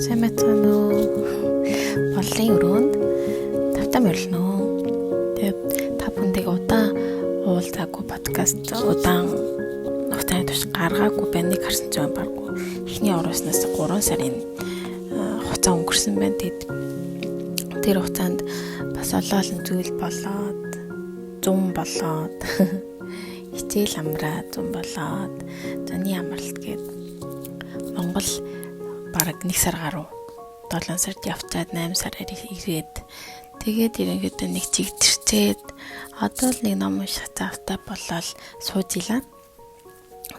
Сайн байна уу? Боллын өрөөнд тавтам өрлөнө. Тэгээд та бүхэндээ удаан уулзаагүй подкаст удаан хугацааны турш гаргаагүй байныг харсан ч байгаагүй. Эхний оруулснаас 3 сарын хугацаа өнгөрсөн байна. Тэгээд тэр хугацаанд бас олон зүйл болоод, зүүн болоод, хичээл амраа зүүн болоод, зөний амралт гээд Монгол бараг 1 сар гаруй 7 сард явцаад 8 сараар ирээд тэгээд ерөнхийдөө нэг чигтэрчээд одоо л нэг ном унших завтай болол сууж илаа.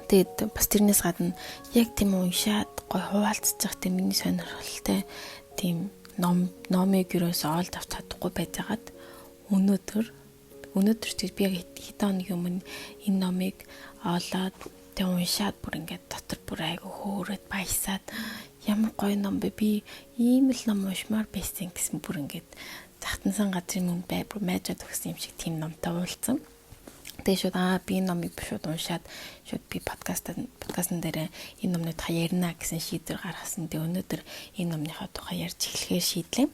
Тэгээд бас тэрнээс гадна яг тийм уншаад гой хуваалцчих тийм миний сонирхолтой тийм номыг юусоо олж авч чадахгүй байжгаад өнөөдөр ч би яг хэдэн хоногийн өмнө энэ номыг олоод тэг уншаад бүр ингээд дотор бүр айгу хөөрөд баясаад ямар гоё ном бэ, би ийм л ном уншмаар байсан гэсэн бүр ингээд захтансан газрын мөн бай бүр майжаад өгсөн юм шиг тийм номтой уулзсан. Тэгээ шууд би номыг шууд уншаад шууд би подкастн дээр энэ номны тухай ярина гэсэн шийдвэр гаргасан. Тэгээ өнөөдөр энэ номныхаа тухай ярьж эхлэхээр шийдлээ.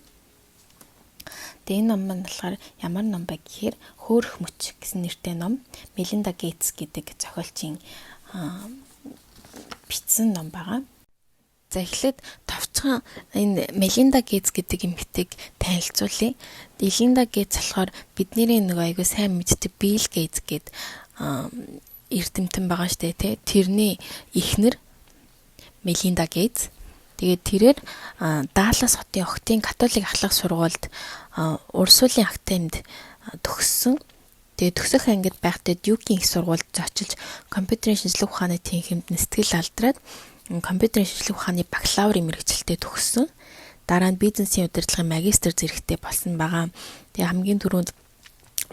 Тэгээ энэ ном маань болохоор ямар ном бэ гэхээр Хөөрөх мөч гэсэн нэртэй ном. Мелинда Гейтс гэдэг зохиолчийн бичсэн ном байгаа. За эхлээд товчхон энэ Мелинда Гейтс гэдэг эмэгтэйг танилцуулъя. Мелинда Гейтс болохоор бидний нэг айгуу сайн мэддэг Билл Гейтс гэдэг эрдэмтэн байгаа штэ тий. Тэрний эхнэр Мелинда Гейтс. Тэгээд тэрээр Даллас хотын Охтын католик ахлах сургуульд урд суулийн академид төгссөн. Тэгээд төгсөх ангид байхдаа Дюкийн их сургуульд зочилж компьютерийн шинжлэх ухааны тэнхимд сэтгэл алдраад компьютерийн шинжлэх ухааны бакалаврын мэргэжилтэд төгссөн. Дараа нь бизнесийн удирдлагын магистр зэрэгтэй болсон байгаа. Тэгээ хамгийн түрүүнд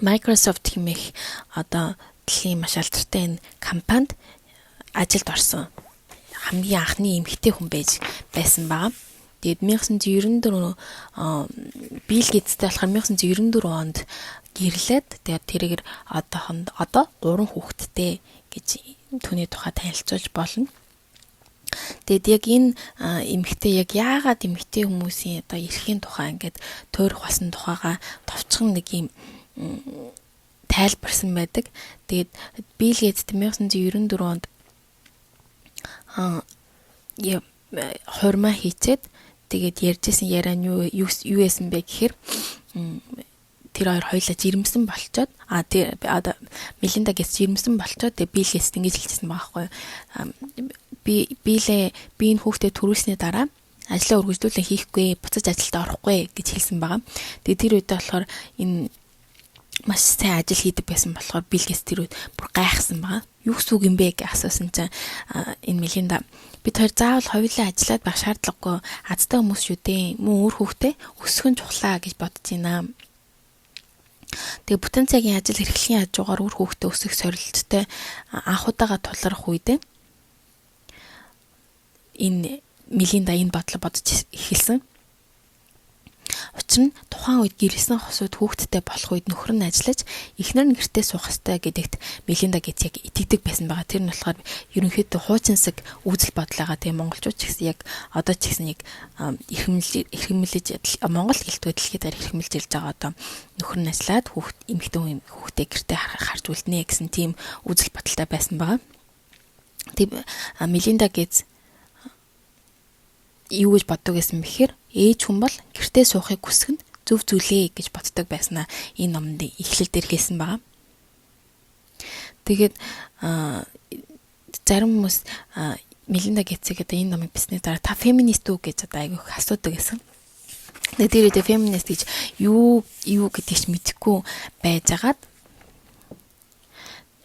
Microsoft хэмээх одоо дэлхийн маш алдартай энэ компанид ажилд орсон. Хамгийн анхны эмэгтэй хүн байсан байгаа. Тэгээд 1994 Билл Гейтстэй болохоор 1994 онд гэрлээд тэгээд тэрээр одоо 3 хүүхэдтэй гэж түүний тухай танилцуулж болно. Тэгээд яг энэ эмэгтэй яг яагаад эмэгтэй хүмүүсийн одоо эрхийн тухай ингээд туурах болсон тухайга товчхон нэг юм тайлбарсан байдаг. Тэгээд Билл Гейтс 1994 онд хурмаа хийцээд тэгээд ярьжсэн яриа нь юу байсан бэ гэхээр тэр хоёр хоёулаа жирэмсэн болчоод Мелинда Гейтс жирэмсэн болчоод тэгээд Билл Гейтс ингэж хэлчихсэн байгаа байхгүй. Би энэ хүүхдэд төрүүлсний дараа ажлаа үргэлжлүүлэн хийхгүй, буцаж ажилдаа орохгүй гэж хэлсэн байгаа. Тэгээд тэр үедээ болохоор энэ маш сайн ажил хийдэг байсан болохоор Билл Гейтс тэр үед бүр гайхсан байгаа. Юу гэсэн үг юм бэ гэж асуусан чинь энэ Мелинда бид хоёр заавал хоёулаа ажиллаад байх шаардлагагүй, азтай хүмүүс шүү дээ. Мөн өөр хүүхдээ өсгөн чухлаа гэж бодож байна. Тэгээ бүтэн цагийн ажил эрхлэхийн хажуугаар өөр хүүхдээ өсгөх сорилттой анх удаага тулгарх үедээ энэ Мелинда энэ бодлоо бодож эхэлсэн. Учир нь тухайн үед гэрээсэн хосууд хүүхэдтэй болох үед нөхөр нь ажиллаж эхнэр нь гэртээ суух ёстой гэдэгт Мелинда Гейтс яг итгэдэг байсан байгаа. Тэр нь болохоор ерөнхийдөө хуучинсаг үзэл бодлоога тийм монголчууд ч гэсэн яг одоо ч гэсэн яг эрхэмлэж монгол хэлтгүй дэлхийд эрхэмлэж ирж байгаа одоо нөхөр нь ажиллаад хүүхдээ гэртээ харж үлднэ гэсэн тийм үзэл бодолтой байсан байгаа. Тийм Мелинда Гейтс юу гэж боддог гэсэн бэхээр ээж хүн бол гэртээ суухыг хүсэх нь зөв зүйлээ гэж боддог байснаа энэ номд эхлэл дээр хэлсэн байгаа. Тэгээд зарим хүмүүс Мелинда Гейтсийг энэ номыг бичсний дараа та феминист үү гэж одоо айгүй их асуудаг гэсэн. Тэгээд тэр үедээ феминист гэж юу гэдгийг ч мэдэхгүй байжгаад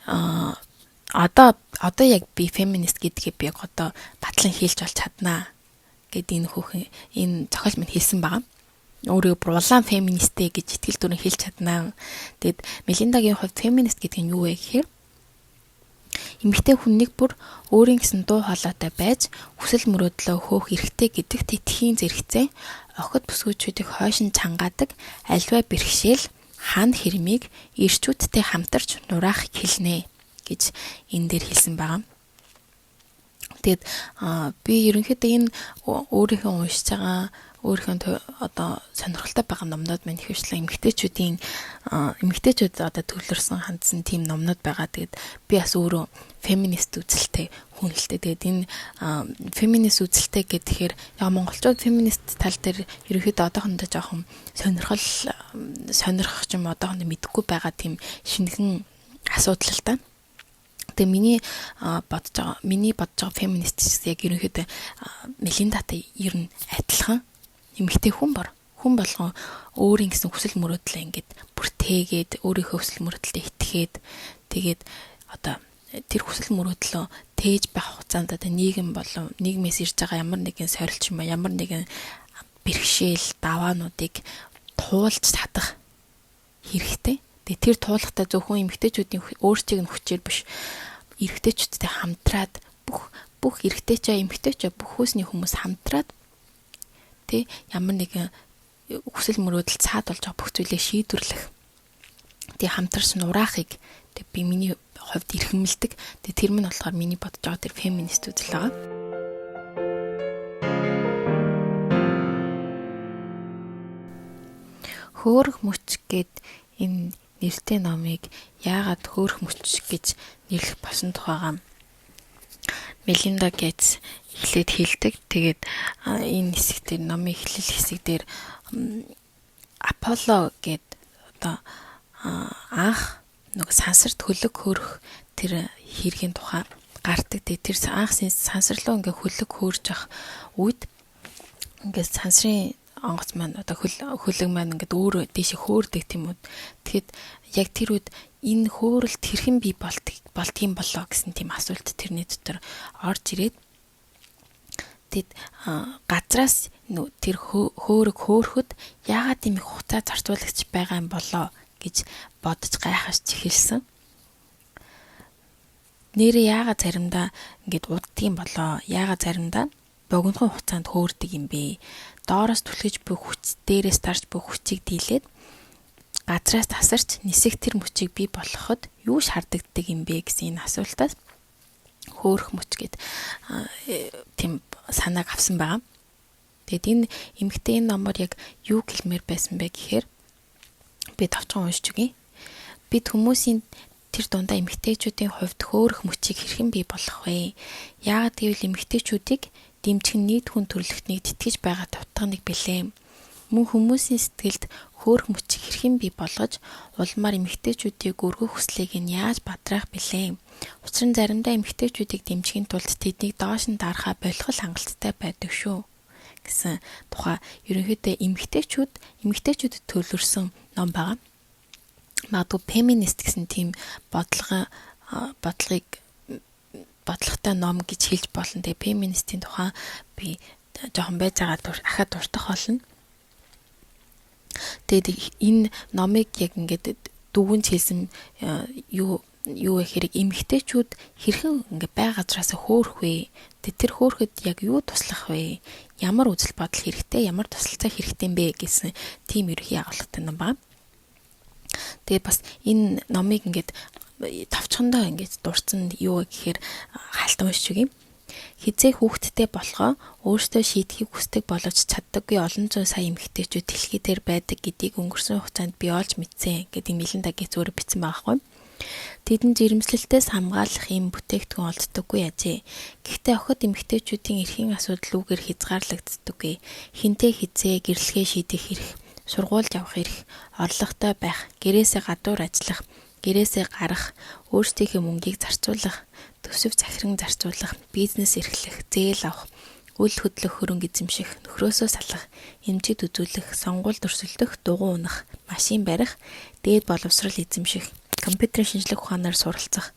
одоо яг би феминист гэдгийг би одоо батлан хэлж болж чаднаа гэдэг энэ зохиол минь хэлсэн байгаа. Өөрөө улаан феминистэ гэж итгэл дүрэн хэлж чаднаа. Тэгэд Мелиндагийн хувьд феминист гэдэг нь юу вэ гэхээр эмэгтэй хүн нэг бүр өөрийн гэсэн дуу хоолойтой байж хүсэл мөрөөдлөө хөөх эрхтэй гэдэгт итгэхийн зэрэгцээ охид бүсгүйчүүдийг хойшин чангаадаг альва бэрхшээл хан хэрмийг ирчүүдтэй хамтарч нураах хэлнэ гэж энэ дээр хэлсэн байгаа. Тэгээд би ерөнхийдөө энэ өөрийнхөө уншиж байгаа өөрийнхөө одоо сонирхолтой байгаа номнууд маань хөвчлэн эмэгтэйчүүд одоо төвлөрсөн хандсан тийм номнууд байгаа. Тэгээд би бас өөрөө феминист үзэлтэй хүн л дээ. Тэгээд энэ феминист үзэлтэй гэхээр яг монголчууд феминист тал дээр ерөнхийдөө одоохондоо жоохон сонирхох ч юм одоохондоо мэдэхгүй байгаа тийм шинэхэн асуудал л та. Тэгээ миний бодож байгаа феминист яг ерөнхийдөө Мелиндатай ер нь адилхан эмэгтэй хүн болгон өөрийн гэсэн хүсэл мөрөөдлөө ингээд бүртээгээд өөрийнхөө хүсэл мөрөөдөлтөд итгээд тэгээд одоо тэр хүсэл мөрөөдлөө тээж байх хугацаанд одоо нийгэм болон нийгмээс ирж байгаа ямар нэгэн сорилт юм ба ямар нэгэн бэрхшээл даваануудыг туулж татах хэрэгтэй. Тэгээ тэр туулахтаа зөвхөн эмэгтэйчүүдийн өөрсдийг нь хүчээр биш эрэгтэйчүүдтэй хамтраад бүх эрэгтэйчээ эмэгтэйчээ бүх хөөсний хүмүүс хамтраад тэ ямар нэгэн хүсэл мөрөөдөл цаад болж байгаа бүх зүйлээ шийдвэрлэх. Тэгээ хамтарч нураахыг би миний хувьд эрхэмлдэг. Тэгээ тэр минь болохоор миний бодож байгаа тэр феминист үзэл байгаа. Хөөрөх мөч гэд энэ нэртэй номыг яагаад хөөрөх мөч гэж нэрлэх болсон тухайгаа Мелинда Гейтс эхлээд хэлдэг. Тэгээд энэ хэсэг дээр номын эхлэл хэсэг дээр Аполло гэд одоо анх нэг сансарт хөлөг хөөрөх тэр хэргийн тухай гардаг. Тэр анх сансарлуу ингээ хөлөг хөөрж ах үед ингээ сансрын онгоц маань одоо хөлөг маань ингээд өөр дэше хөөрдөг тийм үү. Тэгэхэд яг тэр үед энэ хөөрөлт хэрхэн бий болдгийм болоо гэсэн тийм асуулт тэрний дотор орж ирээд тэгэд газраас тэр хөөрөг хөөрөхөд яагаад ийм их хугацаа зарцуулагч байгаа юм болоо гэж бодож гайхаж эхэлсэн. Нэрээ яагаад заримдаа ингээд уддгийм болоо, яагаад заримдаа богинохон хугацаанд хөөрдөг юм бэ? Доороос түлхэж буй хүч, дээрээс тарж буй хүчийг дийлээд газраас тасарч нисэх тэр мөчийг бий болгоход юу шаарддаг юм бэ гэсэн энэ асуултаас хөөрөх мөч гэд тийм санааг авсан байгаа. Тэгэд энэ эмэгтэй энэ номоор яг юу хэлмээр байсан бэ гэхээр би товчхон уншиж өгье. Бид хүмүүсийн тэр дундаа эмэгтэйчүүдийн хувьд хөөрөх мөчийг хэрхэн бий болгох вэ? Яагаад гэвэл эмэгтэйчүүдийг дэмжих нийт хүн төрөлхтнийг тэтгэж байгаа тутганыг билээ. Мөн хүмүүсийн сэтгэлд хөөрөх мөчийг хэрхэн бий болгож улмаар эмэгтэйчүүдийг өргөх хүслийг нь яаж бадраах билээ. Учир нь заримдаа эмэгтэйчүүдийг дэмжихийн тулд тэднийг доош нь дарахаа болох хангалттай байдаг шүү гэсэн тухай ерөнхийдөө эмэгтэйчүүдэд төлөвлөсөн ном байгаа. Магадгүй феминист гэсэн тийм бодлоготой ном гэж хэлж болно. Тэгээ феминистийн тухай би жоохон байж байгаа ахаад дуртах болно. Тэгээд энэ номыг яг ингээд дүүгэн хэлсэн юу хэрэг эмэгтэйчүүд хэрхэн ингээд бай газраас хөөрөх вэ? Тэр хөөрөхөд яг юу туслах вэ? Ямар үзэл бодол хэрэгтэй, ямар тусалцаа хэрэгтэй юм бэ гэсэн тийм ерөнхий агуулгатай ном байна. Тэгээд бас энэ номыг ингээд тавчхандаа ингээд дурдсан юу гэхээр хаалтан уншиж өгье. Хизээ хүүхдтэй болохоо өөртөө шийдэхийг хүсдэг боловч чаддаггүй олон зуун сая эмэгтэйчүүд дэлхий дээр байдаг гэдгийг өнгөрсөн хугацаанд би олж мэдсэн гэдэг Мелинда Гейтс өөрөө бичсэн байгаа хгүй. Тэдэн жирэмслэлтээс хамгаалах юм бүтээгдэхүүн олддоггүй ажээ. Гэхдээ охид эмэгтэйчүүдийн эрхийн асуудал үүгээр хязгаарлагддаггүй. Хинтээ хизээ гэрлэгээ шийдэх хэрэг, сургуульд явах хэрэг, орлоготой байх, гэрээсээ гадуур ажиллах, гэрээсээ гарах, өөрсдийнхөө мөнгийг зарцуулах, төсөв захиран зарцуулах, бизнес эрхлэх, зээл авах, үл хөдлөх хөрөнгө эзэмших, нөхрөөсөө салах, эмчид үзүүлэх, сонгуульд өрсөлдөх, дугуй унах, машин барих, дээд боловсрал эзэмших, компьютерийн шинжлэх ухаанаар суралцах,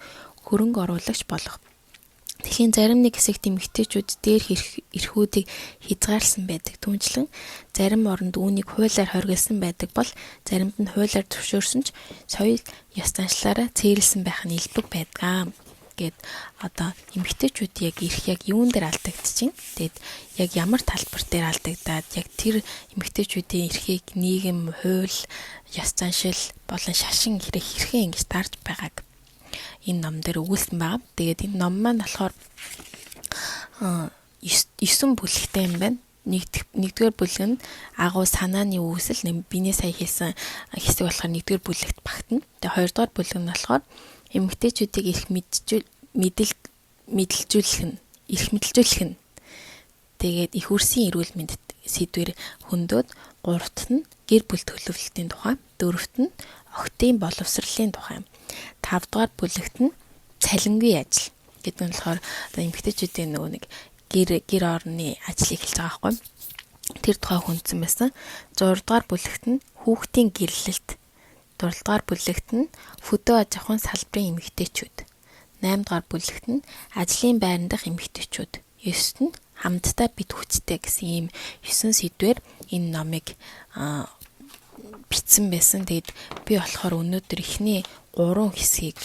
хөрөнгө оруулагч болох. Тэхийн зарим нэг хэсэгт эмэгтэйчүүд дээр эрхүүдийг хязгаарласан байдаг. Түүнчлэн зарим оронд үүнийг хуулиар хоригдсан байдаг бол заримд нь хуулиар зөвшөөрсөн ч соёл ёс заншлаараа цээрэлсэн байх нь илбэг байдаг гэд одоо эмэгтэйчүүд яг эрх яг юун дээр алдагдчихин. Тэгэд яг ямар талбар дээр алдагдаад яг тэр эмэгтэйчүүдийн эрхийг нийгэм, хууль, ёс заншил болон шашин хэрхэн ингэж дарж байгааг энэ ном дээр өгүүлсэн байгаа. Тэгээд энэ ном маань болохоор 9 бүлэгтэй юм байна. Нэгдүгээр бүлэг нь агуу санааны үүсэл биний сая хэлсэн хэсэг болохоор нэгдүгээр бүлэгт багтана. Тэгээ хоёрдугаар бүлэг нь болохоор эмэгтэйчүүдийг эрх мэдэлжүүлэх нь. Тэгээд их үрсийн эрүүл мэнд сэдвэр хөндөд, гуравт нь гэр бүл төлөвлөлтийн тухай, дөрөвт нь охидын боловсролын тухай, тавдугаар бүлэгт нь цалингүй ажил гэдэг нь болохоор эмэгтэйчүүдийн нөгөө нэг гэр орны ажлыг хэлж байгаа байхгүй. Тэр тухай хүндсэн байсан. 6 дугаар бүлэгт нь хүүхдийн гэрлэлт, 7 дугаар бүлэгт нь хөдөө аж ахуйн салбарын эмэгтэйчүүд, 8 дугаар бүлэгт нь ажлын байран дах эмэгтэйчүүд, 9-т нь хамтдаа бид хүчтэй гэсэн ийм 9 сэдвээр энэ номыг бичсэн байсан. Тэгээд би болохоор өнөөдөр эхний 3 хэсгийг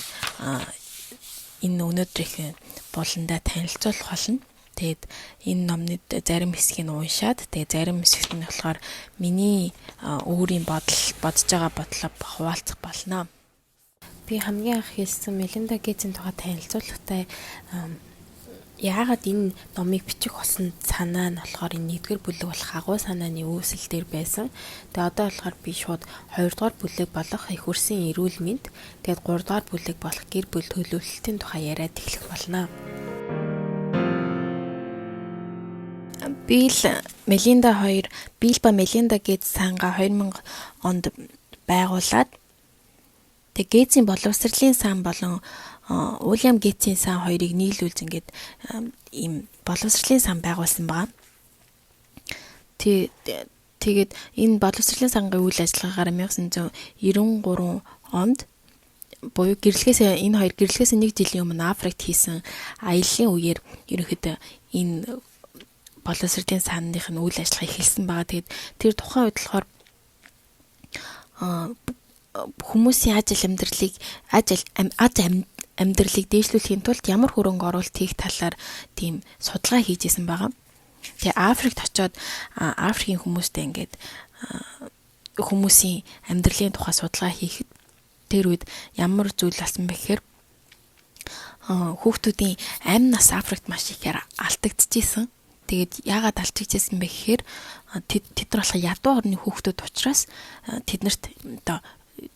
энэ өнөөдрийн болондоо танилцуулах болно. Тэгээд энэ номны зарим хэсгийг уншаад, тэгээд зарим хэсэгт нь болохоор миний өөрийн бодож байгаа бодлоо хуваалцах болно. Би хамгийн анх хэлсэн Мелинда Гейтсийн тухай танилцуулгатай яагаад энэ номыг бичих болсон санаа нь болохоор энэ нэгдүгээр бүлэг болох агуу санааны үүсэл дээр байсан. Тэгээд одоо болохоор би шууд 2 дугаар бүлэг болох их үрсийн эрүүл мэнд, тэгээд 3 дугаар бүлэг болох гэр бүл төлөвлөлтийн тухай яриад эхлэх болно. Билл ба Мелинда Гейтс сангаа 2000 онд байгуулад тэг Гейтсийн боловсролын сан болон Уильям Гейтсийн сан хоёрыг нийлүүлж ингээд ийм боловсролын сан байгуулсан байгаа. Тэгээд энэ боловсролын сангийн үйл ажиллагаагаар 1993 онд буюу энэ хоёр гэрлэхээс 1 жилийн өмнө Африкт хийсэн аяллаа үеэр ерөнхийдөө энэ боловсролын санных нь үйл ажиллагаа эхэлсэн байгаа. Тэгээд тэр тухайн үед болохоор хүмүүсийн аж амьдралыг дээшлүүлэхийн тулд ямар хөрөнгө оруулалт хийх талаар тийм судалгаа хийжсэн байгаа. Тэгээ Африкт очиод Африкийн хүмүүстэй ингээд хүмүүсийн амьдралын тухай судалгаа хийхэд тэр үед ямар зүйл болсон бэ гэхээр хүүхдүүдийн амь нас Африкт маш ихээр алдагдчихсэн. Тэгээд яагаад алдчихжсэн бэ гэхээр тэд нар болох ядуу орны хүүхдүүд учраас тэднэрт одоо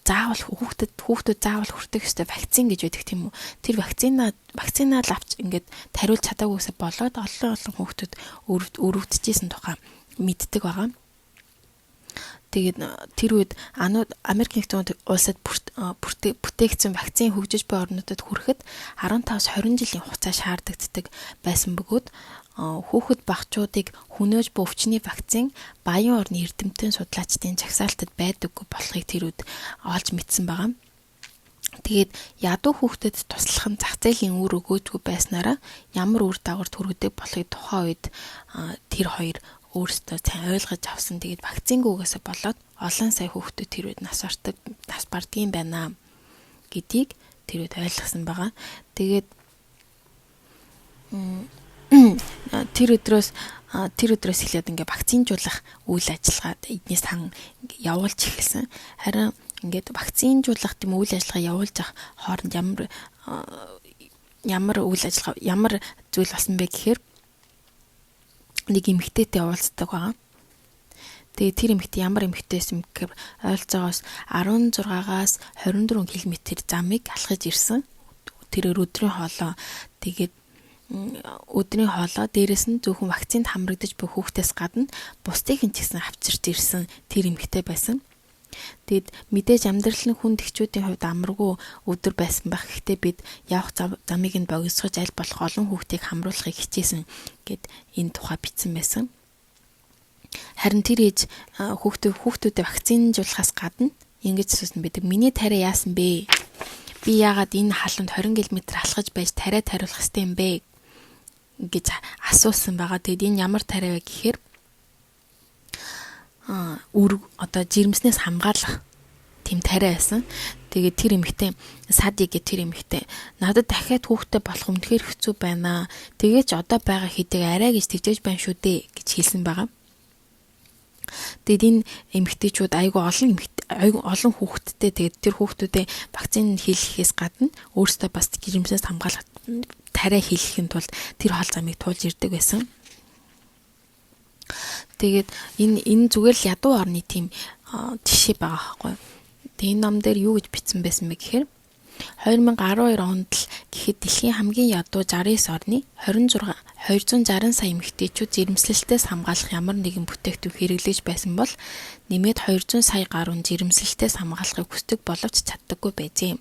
заавал хүүхдүүд заавал хүртэх ёстой вакцин гэж байдаг тийм үү. Тэр вакцинаа л авч ингээд тариулж чадаагүйсээ болоод олон хүүхдүүд өрөвдөжсэн тухай мэддэг байгаа. Тэгээд тэр үед Америк нэгдсэн улсад бүтээгдсэн вакцины хөгжиж буй орнуудад хүрэхэд 15-20 жилийн хугацаа шаарддаг байсан бөгөөд хүүхэд багчуудыг хүнөөж буй өвчний вакцин баян орны эрдэмтэн судлаачдын жагсаалтад байдаггүй болохыг тэр үед олж мэдсэн байгаа. Тэгээд ядуу хүүхдэд туслах нь зах зээлийн үр өгөөжгүй байснараа ямар үр дагавар төрөгдөг болохыг тухайн үед тэр хоёр өөрсдөө сайн ойлгож авсан. Тэгээд вакцингүйгээсээ болоод олон сая хүүхдүүд тэр үед нас бардгийн байна гэдгийг тэр үед ойлгосон байгаа. Тэгээд тэр өдрөөс эхлээд ингээ вакцинжуулах үйл ажиллагаад эднээс хан явуулж эхэлсэн. Харин ингээд вакцинжуулах тийм үйл ажиллагаа явуулж авах хооронд ямар зүйл болсон бэ гэхээр нэг эмэгтэйтэй уулздаг байгаа. Тэгээ тэр эмэгтэй ямар эмэгтэйс юм гэхээр ойролцоогоос 16-аас 24 км замыг алхаж ирсэн. Тэр өдрийн хоолоо дээрээс нь зөвхөн вакцинд хамрагдаж буй хүүхдээс гадна бусдыг нь ч гэсэн авчирч ирсэн тэр эмэгтэй байсан. Тэгэд мэдээж амьдрал нь хүнд эхчүүдийн хувьд амаргүй өдөр байсан байх. Гэхдээ бид явах замыг нь богиносгож аль болох олон хүүхдийг хамруулахыг хичээсэн гэд энэ тухай бичсэн байсан. Харин тэр ээж хүүхдүүдэд вакцинжуулахаас гадна ингэж асуусан байдаг. Миний тариа яасан бэ? Би яагаад энэ халуунд 20 км алхаж байж тариа тариулах ёстой юм бэ гэж асуусан байгаа. Тэгэд энэ ямар тариа вэ гэхээр жирэмснээс хамгаалах тийм тариа байсан. Тэгээд тэр эмэгтэй Сади гэх тэр эмэгтэй надад дахиад хүүхдтэй болох үнэхээр хэцүү байна. Тэгээд ч одоо байгаа хэдийг арай гэж тэгжээж байна шүү дээ гэж хэлсэн байгаа. Тэгэд энэ эмэгтэйчүүд айгүй олон хүүхэдтэй, тэгээд тэр хүүхдүүдэд вакцин хийлгэхээс гадна өөрсдөө бас жирэмснээс хамгаалах тариа хийлгэхийн тулд тэр хоол замыг туулж ирдэг байсан. Тэгээд энэ зүгээр л ядуу орны тийм жишээ байгаа байхгүй. Тэгээд энэ ном дээр юу гэж бичсэн байсан бэ гэхээр 2012 онд л гэхэд дэлхийн хамгийн ядуу 69 орны 260 сая эмэгтэйчүүд жирэмслэлтээс хамгаалах ямар нэгэн бүтээгдэхүүн хэрэглэж байсан бол нэмээд 200 сая гаруй жирэмслэлтээс хамгаалахыг хүсдэг боловч чаддаггүй байжээ.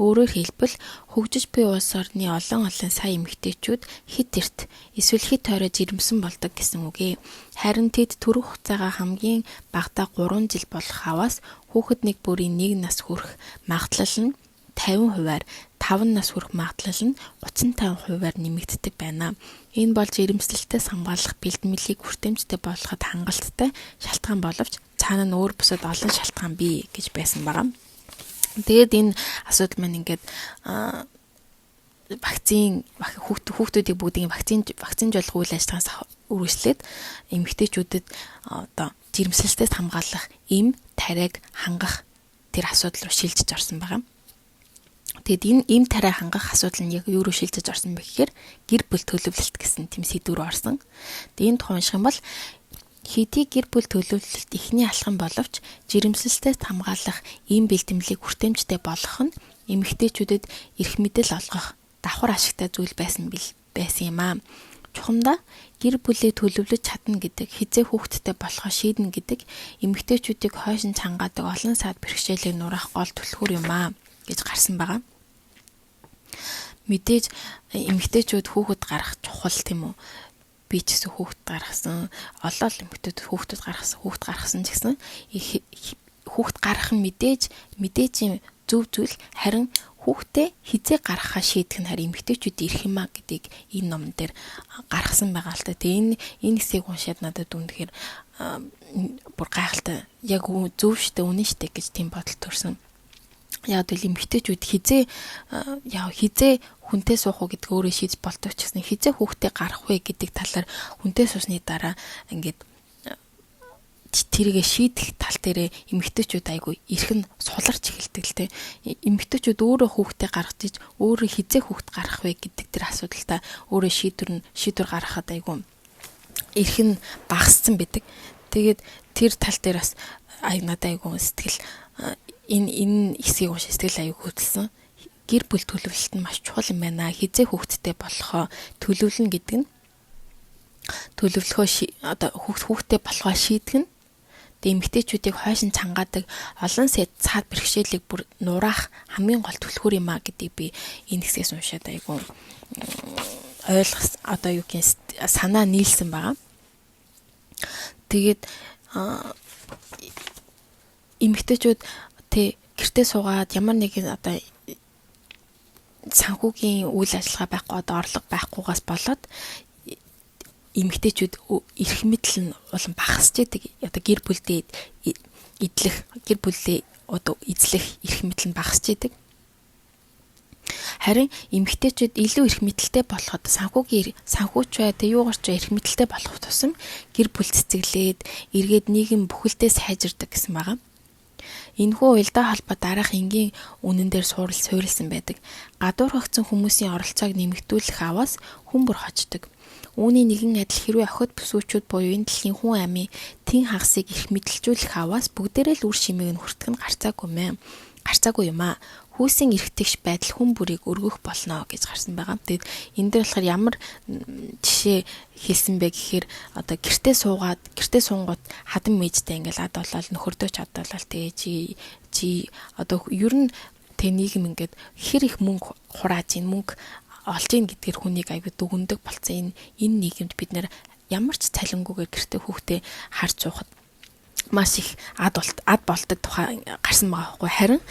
Өөрөөр хэлбэл хөгжиж буй улс орны олон сая эмэгтэйчүүд хит эрт эсвэл хит тойроо жирэмсэн болдог гэсэн үг ээ. Харин тэд түрэх хугацаагаа хамгийн багадаа 3 жил болох аваас хүүхэд нэг бүрийн 1 нас хүрэх магадлал нь 50%-аар 5 нас хүрэх магадлал нь 35%-аар нэмэгддэг байна. Энэ бол жирэмслэлтээс хамгаалах бэлтгэлийг хүртээмжтэй болгоход хангалттай шалтгаан боловч цаана нь өөр бусад олон шалтгаан бий гэж байсан байгаа. Тэгээд энэ асуудал маань ингээд хүүхдүүдийг бүгдийг вакцинжуулах үйл ажиллагаанаас үргэлжлээд эмэгтэйчүүдэд одоо жирэмслэлтээс хамгаалах эм тариаг хангах тэр асуудал руу шилжиж орсон байгаа. Тэгэд энэ эм тариа хангах асуудал нь яг юу руу шилжиж орсон бэ гэхээр гэр бүл төлөвлөлт гэсэн тийм сэдв рүү орсон. Тэгээд энэ тухай унших юм бол хэдий гэр бүл төлөвлөлт ихний алхам боловч жирэмслэлтээс хамгаалах ийм бэлтгэлийг хүртээмжтэй болгох нь эмэгтэйчүүдэд эрх мэдэл олгох давхар ашигтай зүйл байсан юм аа. Чухамдаа гэр бүлээ төлөвлөж чадна гэдэг, хизээ хүүхэдтэй болохоо шийднэ гэдэг эмэгтэйчүүдийг хойшин чангаадаг олон саад бэрхшээлийг нураах гол түлхүүр юм аа гэж гарсан байгаа. Мэдээж эмэгтэйчүүд хүүхэд гарах чухал тийм үү? Би ч гэсэн хүүхэд гаргасан, олол эмэгтэйчүүд хүүхэд гаргасан ч гэсэн хүүхэд гарах нь мэдээж зөв зүйл, харин хүүхдээ хизээ гаргахаа шийдэх нь харин эмэгтэйчүүд ирэх юм а гэдгийг энэ ном дээр гаргасан байгаа л та. Тэгээ энэ хэсгийг уншаад надад үнэхээр бүр гайхалтай, яг зөв штэ, үнэн штэ гэж тийм бодол төрсөн. Яг л эмэгтэйчүүд хизээ хүнтэй суух уу гэдэг өөрөө шийдэж болдог ч гэсэн хизээ хүүхдээ гарах вэ гэдэг талаар хүнтэй суусны дараа ингээд тэрийгэ шийдэх тал дээрээ эмэгтэйчүүд айгүй эрхэн суларч эхэлдэг л те. Эмэгтэйчүүд өөрөө хүүхдээ гаргаж иж өөрөө хизээ хүүхд гарах вэ гэдэг тэр асуудалтай өөрөө шийдвэр гаргахад айгүй эрхэн багассан байдаг. Тэгээд тэр тал дээр бас надад айгүй сэтгэл энэ хэсгийг уншиж сэтгэл аяг хөдөлсөн. Гэр бүл төлөвлөлт нь маш чухал юм байна. Хизээ хүүхэдтэй болохоо төлөвлөнө гэдэг нь хүүхэдтэй болохоо шийдэх нь эмэгтэйчүүдийг хойшин чангаадаг олон цаад бэрхшээлийг бүр нураах хамгийн гол түлхүүр юм а гэдгийг би энэ хэсгээс уншаад айгүй ойлгох санаа нийлсэн байгаа. Тэгээд эмэгтэйчүүд гэртээ суугаад ямар нэгэн санхүүгийн үйл ажиллагаа байхгүй, орлого байхгүйгаас болоод эмэгтэйчүүд эрх мэдэл нь улам багасч идэг. Гэр бүлдээ эзлэх эрх мэдэл нь багасч идэг. Харин эмэгтэйчүүд илүү эрх мэдэлтэй болоход санхүүч юугаарч эрх мэдэлтэй болох тусам гэр бүл цэцэглээд эргээд нийгэм бүхэлдээ сайжирдаг гэсэн байгаа. Энэхүү уялдаа холбоо дараах энгийн үнэн дээр суурилсан байдаг. Гадуур хогцсон хүмүүсийн оролцоог нэмэгдүүлэх аваас хүн бүр хочдог. Үүний нэгэн адил хэрвээ охид бүсгүүчүүд буюу энэ дэлхийн хүн амын тэн хагасыг эрх мэдэлжүүлэх аваас бүгдээрээ л үр шимийг нь хүртэх нь гарцаагүй юм аа. Хүйсийн эрхтэгч байдал хүн бүрийг өргөх болно гэж гарсан байгаа. Тэгэд энэ дээр болохоор ямар жишээ хэлсэн бэ гэхээр гэртээ суунгууд хадам мэйжтэй ингээл ад болол нөхөрдөө ч ад болол тэгээ чи ер нь тэг нийгэм ингээд хэр их мөнгө хурааж ийн мөнгө олж ийн гэдгээр хүнийг аягүй дүгндэг болцсон. Энэ нийгэмд бид нэр ямар ч цалингүйгээр гэртээ хүүхдээ харж суухад маш их ад болдог тухай гарсан байгаа байхгүй. Харин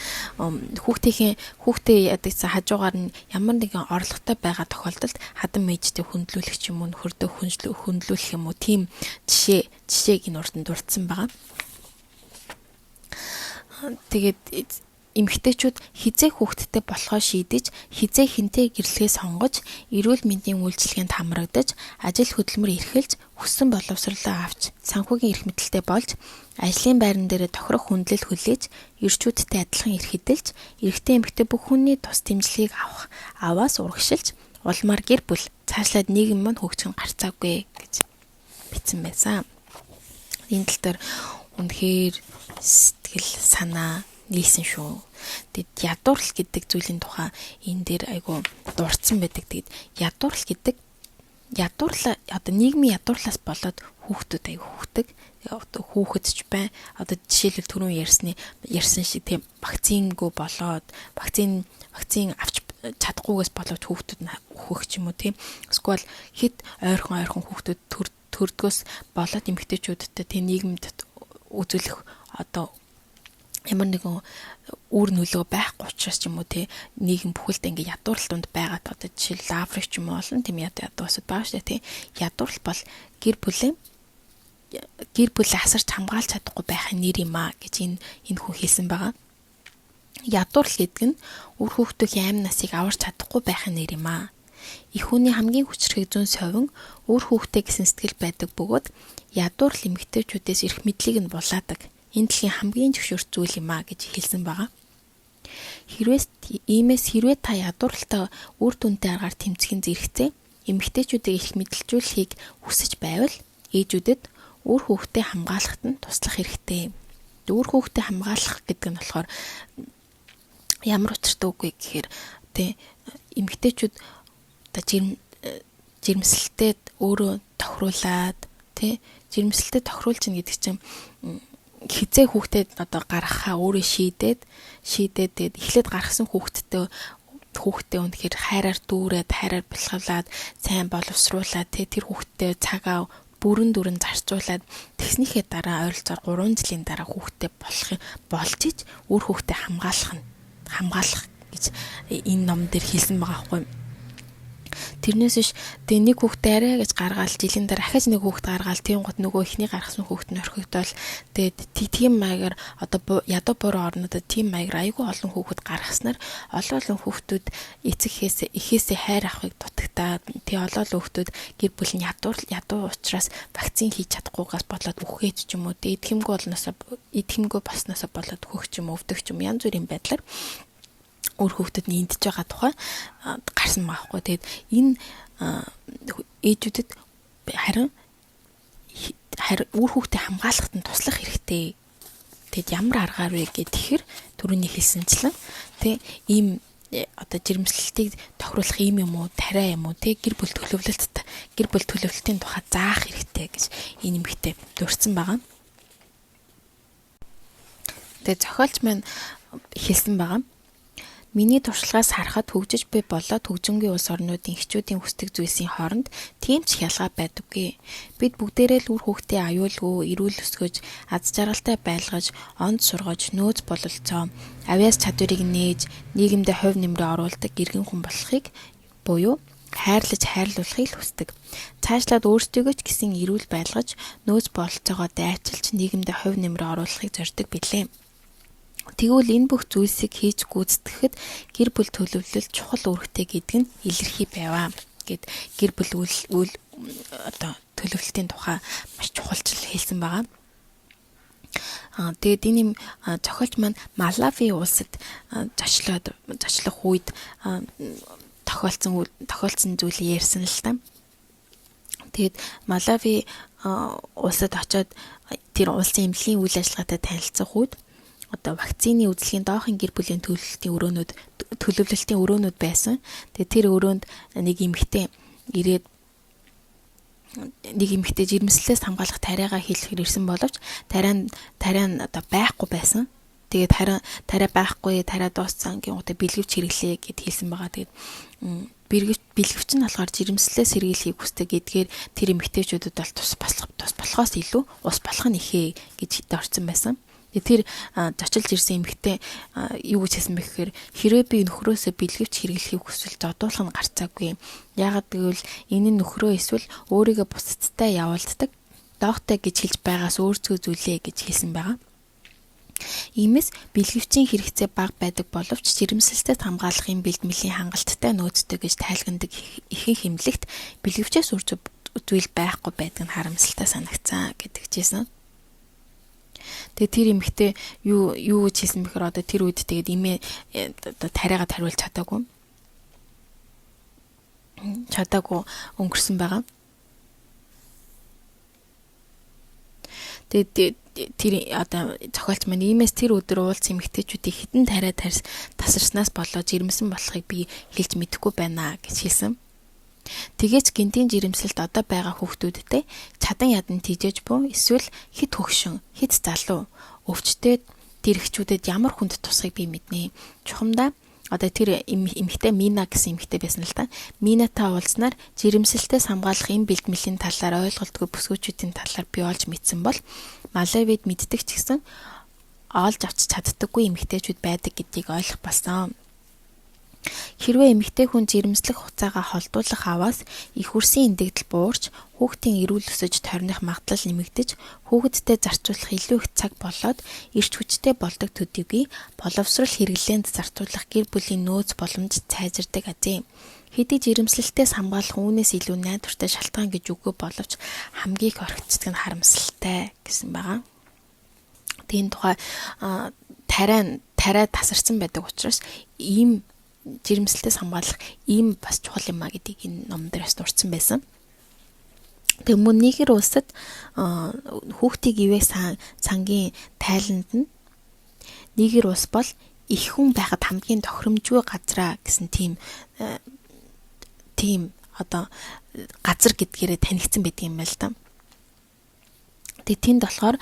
хүүхдээ ядагсан хажуугаар нь ямар нэгэн орлоготой байгаа тохиолдолд хадам мэйжтэй хөндлүүлэх юм уу, нөхөрдөө хөндлүүлэх юм уу, тийм жишээг энэ урд нь дурдсан байгаа. Тэгээд эмэгтэйчүүд хизээ хүүхэдтэй болохоо шийдэж, хизээ хинтээ гэрлэгээ сонгож, эрүүл мэндийн үйлчилгээнд хамрагдаж, ажил хөдөлмөр эрхэлж, хүссэн боловсролоо авч, санхүүгийн эрх мэдэлтэй болж, ажлын байран дээр тохирох хүндлэл хүлээж, эрчүүдтэй адилхан эрх хэдэлж, эрэгтэй эмэгтэй бүх хүний тус дэмжлэгийг аваас урагшилж, улмаар гэр бүл цаашлаад нийгэм маань хөгжих нь гарцаагүй гэж бичсэн байсан. Энэ тал дээр үнэхээр сэтгэл санаа нийлсэн шүү. Тэгэд ядуурл гэдэг зүйлийн тухай энэ дээр айгу дурдсан байдаг. Тэгэд ядуурл гэдэг одоо нийгмийн ядуурлаас болоод хүүхдүүд аяг хүүхдэг. Хүүхэд ч байна. Одоо жишээлбэл түрүүн ярьсан шиг тийм вакцингүй болоод вакцин авч чадахгүйгээс болоод хүүхдүүд нь өөхөх ч юм уу тийм. Эсвэл хэд ойрхон хүүхдүүд төрдгөөс болоод эмэгтэйчүүдтэй тийм нийгэмд үзүүлэх одоо ямар нэгэн үр нөлөө байхгүй учраас ч юм уу тий нийгэм бүхэлдээ ингээ ядуурл донд байгаад одоо жишээл Африк ч юм уу олон тийм ядуусууд байгаа шүү дээ тий. Ядуурл бол гэр бүлийн асарч хамгаалж чадахгүй байхын нэр юм а гэж энэ хүн хэлсэн байгаа. Ядуурл гэдэг нь үр хүүхдийн амь насыг аварч чадахгүй байхын нэр юм а. Их хүний хамгийн хүчрхэг зүүн совин үр хүүхдээ гэсэн сэтгэл байдаг бөгөөд ядуурл эмэгтэйчүүдээс эрх мэдлийг нь булаадаг. Энэ дэлхийн хамгийн зөвшөөрт зүйл юм а гэж хэлсэн байгаа. Хэрвээ та ядууралтай үр дүнтэй аргаар тэмцэхэн зэрэгцээ эмэгтэйчүүдийг эрх мэдлжүүлэхийг хүсэж байвал ээжүүдэд үр хүүхдээ хамгаалахад нь туслах хэрэгтэй. Үр хүүхдээ хамгаалах гэдэг нь болохоор ямар учиртай үгүй гэхээр тэ эмэгтэйчүүд одоо жирэмслэлтэд өөрөө тохируулаад тэ жирэмслэлтэд тохируулж ийн гэдэг чинь хизээ хүүхдэд одоо гаргахаа өөрөө шийдээд тэгээд эхлээд гаргасан хүүхдэд үнэхээр хайраар дүүрээд хайраар бэлхавлаад сайн боловсруулаад тэр хүүхдэд цагаа бүрэн зарцуулаад тэгснийхээ дараа ойролцоогоор 3 жилийн дараа хүүхдэд болж ич өөр хүүхдэд хамгаалах гэж энэ ном дээр хэлсэн байгаа байхгүй. Тэрнээс биш тэгээ нэг хүүхдээ арай гэж гаргаал жилийн дараа ахиж нэг хүүхдээ гаргаал тийм гот нөгөө ихний гаргасан хүүхэд нь орхигдвол тэгээд тийм маягаар одоо ядуу буруу орнуудад тийм маягаар айгүй олон хүүхэд гаргаснаар олон хүүхдүүд эхээсээ хайр авахыг дутагтаад тий олон хүүхдүүд гэр бүл нь ядуу учраас вакцин хийж чадахгүйгаас болоод үхээд ч юм уу идэхэмгүй болсноосоо болоод хөх ч юм уу өвдөх ч юм янз бүрийн байдлаар өөр хүүхдэд нийдж байгаа тухай гарсан байхгүй. Тэгээд энэ ээжүүдэд харин өөр хүүхдэд хамгаалахад нь туслах хэрэгтэй. Тэгэд ямар аргаар вэ гэхээр түрүүний хэлсэнчлэн тэг ийм одоо жирэмслэлтийг тохируулах юм уу тариа юм уу тэг гэр бүл төлөвлөлтийн тухай заах хэрэгтэй гэж энэ эмэгтэй дурдсан байгаа. Тэгээд зохиолч маань хэлсэн байгаа. Миний туршлагаас харахад хөгжиж буй болоод хөгжингийн улс орнуудын эхчүүдийн хүсдэг зүйлсийн хооронд тийм ч хялгаа байдаггүй. Бид бүгдээрээ л үр хүүхдээ аюулгүй, эрүүл өсгөж, аз жаргалтай байлгаж, онд сургаж, нөөц бололцоо, авяас чадварыг нээж, нийгэмдээ хувь нэмрээ оруулдаг иргэн хүн болохыг буюу хайрлуулахыг хүсдэг. Цаашлаад өөрсдийгөө ч гэсэн эрүүл байлгаж, нөөц бололцоогоо дайчилж, нийгэмдээ хувь нэмрээ оруулахыг зорддог билээ. Тэгвэл энэ бүх зүйлсийг хийж гүйцэтгэхэд гэр бүл төлөвлөлт чухал үүрэгтэй гэдэг нь илэрхий байваа гэд гэр бүл одоо төлөвлөлтийн тухай маш чухалчл хэлсэн байгаа. Тэгээд энэ зохиолч маань Малави улсад зочлох үед тохиолдсон зүйлийг ярьсан л та. Тэгээд Малави улсад очиод тэр улсын эмнэлгийн үйл ажиллагаатай танилцах үед одоо вакцины үзлэгийн доохын гэр бүлийн төлөвлөлтийн өрөөнүүд байсан. Тэгээ тэр өрөөнд нэг эмэгтэй жирэмслэлээс хамгаалах тариагаа хэлэхээр ирсэн боловч тариа нь одоо байхгүй байсан. Тэгээд тариа байхгүй, тариа дууссан гингуудаа бэлгэвч хэрэглэе гэд хэлсэн байгаа. Тэгээд бэлгэвч нь болохоор жирэмслэлээс сэргийлэхийг хүсдэг гэдгээр тэр эмэгтэйчүүдэд бол тус болохоос илүү ус болох нь ихээ гэж дорцсон байсан. Тэр зочилж ирсэн эмэгтэй юу гэж хэлсэн бэ гэхээр хэрвээ би нөхрөөсөө бэлгэвч хэрэглэхийг хүсвэл зодуулах нь гарцаагүй. Яагаад гэвэл энэ нь нөхрөө эсвэл өөрийгөө бусадтай явуулдаг доогтой гэж хэлж байгаас өөрсдөө зүйлээ гэж хэлсэн байгаа. Иймээс бэлгэвчийн хэрэгцээ бага байдаг боловч жирэмслэлтэд хамгаалахын бэлтгэлийн хангалттай нөөцтэй гэж тайлгандаг ихэнх эмнэлэгт бэлгэвчээс үр зүйл байхгүй байдаг нь харамсалтай санагцсан гэдэг чийсэн. Тэгээ тэр эмэгтэй юу гэж хэлсэн бэхээр одоо тэр үед тэгээд имээ одоо тариагаа тариулж чадаагүй. чадаагүй өнгөрсөн байгаа. Тэгээд тэр одоо зохиолч маань иймээс тэр өдөр уулзсан эмэгтэйчүүдийг хитэн тариа тасарснаас болоод жирэмсэн болохыг би хэлж мэдэхгүй байна гэж хэлсэн. Тэгээс гинтийн жирэмсэлд одоо байгаа хүүхдүүдтэй чадан ядан тижээж буй эсвэл хит хөгшин, хит залуу, өвчтөд тэр эхчүүдэд ямар хүнд тусахыг би мэднэ. Чухамдаа одоо тэр эмэгтэй Мина гэсэн эмэгтэй байсан л да. Минатай уулзнаар жирэмсэлтээс хамгаалах энэ бэлтгэлийн талаар ойлголтгүй бүсгүүчүүдийн талаар би олж мэдсэн бол Малавид мэддэг ч гэсэн олж авч чаддаггүй эмэгтэйчүүд байдаг гэдгийг ойлгох болсон. Хэрвээ эмэгтэй хүн жирэмслэх хугацаагаа холдуулах аваас их үрсийн эндэгдэл буурч хүүхдийн эрүүл өсөж тойрных магадлал нэмэгдэж хүүхэдтэй зарцуулах илүү их цаг болоод эрч хүчтэй болдог төдийгүй боловсрол хэрэглээнд зарцуулах гэр бүлийн нөөц боломж цайзардаг азээ. Хэдий жирэмслэлтээс хамгаалах үүнээс илүү найдвартай шалтгаан гэж үгүй боловч хамгийн их орхицдаг нь харамсалтай гэсэн байгаа. Тийм тухай тариа тасарсан байдаг учраас ийм жирэмслэлтээс хамгаалах ийм бас чухал юм а гэдгийг энэ ном дээрээс дурдсан байсан. Тэгээ мөн нэгэр улсад хүүхдийг ивэх цангийн тайланд нь нэгэр улс бол их хүн байхад хамгийн тохиромжгүй газраа гэсэн тийм одоо газар гэдгээрээ танигдсан байдаг юм байна л да. Тэгээ тэнд болохоор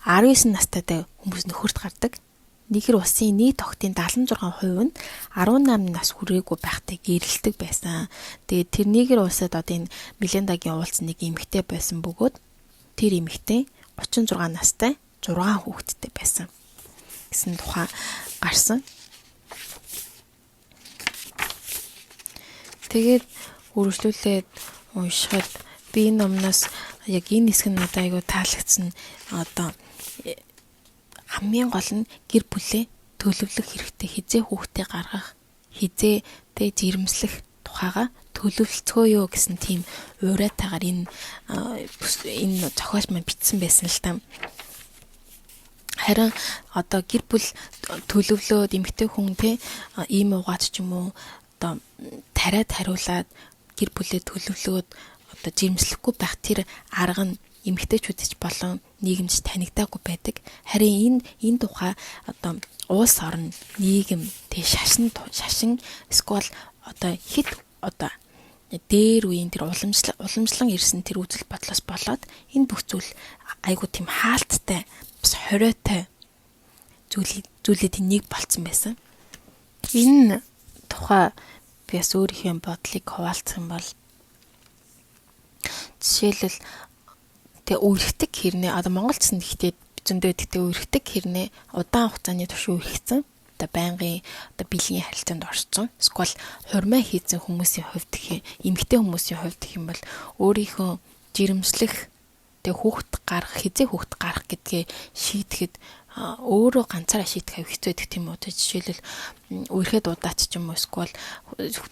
19 настайтай хүмүүс нөхөрт гардаг. Нэгэр улсын нийт тогтын 76% нь 18 нас хүрээгүй байхтай гэрэлдэг байсан. Тэгээд тэр нэгэр улсад одоо энэ Мелендагийн уулзсан нэг эмэгтэй байсан бөгөөд тэр эмэгтэй 36 настай 6 хүүхэдтэй байсан гэсэн тухай гарсан. Тэгээд үргэлжлүүлээд уншихад би энэ номноос яг энэ хэсэг нь надад айгүй таалагдсан. Одоо хамгийн гол нь гэр бүлээ төлөвлөх хэрэгтэй, хизээ хүүхдээ гаргах, хизээ жирэмслэх тухайга төлөвлөцгөөё гэсэн тийм уурайтайгаар энэ зохиолч маань бичсэн байсан л та. Харин одоо гэр бүл төлөвлөөд эмэгтэй хүн ийм угаад ч юм уу одоо тариад хариулаад гэр бүлээ төлөвлөөд одоо жирэмслэхгүй байх тэр арга нь эмэгтэйчүүдч болон нийгэмд танигдаагүй байдаг. Харин энэ тухай одоо улс орн, нийгэм, шашин эсвэл одоо хэд одоо дээр үеийн тэр уламжлан ирсэн тэр үзэл бодлоос болоод энэ бүх зүйл айгуу тийм хаалттай, бас хориотой зүйлүүдийн нэг болцсон байсан. Энэ тухай би бас өөрийнхөө бодлыг хуваалцах юм бол жишээлбэл үерхдэг хэрнээ одоо Монголд ч ихтэй зөндөө тэгтээ үерхдэг хэрнээ удаан хугацааны турш үерхсэн. Одоо байнгын одоо бэлгийн харилцаанд орсон. Эсвэл хурмаа хийсэн хүмүүсийн хувьд эмэгтэй хүмүүсийн хувьд гэх юм бол өөрийнхөө жирэмслэх хүүхэд гаргах, хизээ хүүхэд гаргах гэдгээ шийдэхэд өөрөө ганцаараа шийдэх хэвчтэй байдаг тийм үү. Жишээлбэл үерхэд удаач ч юм уу эсвэл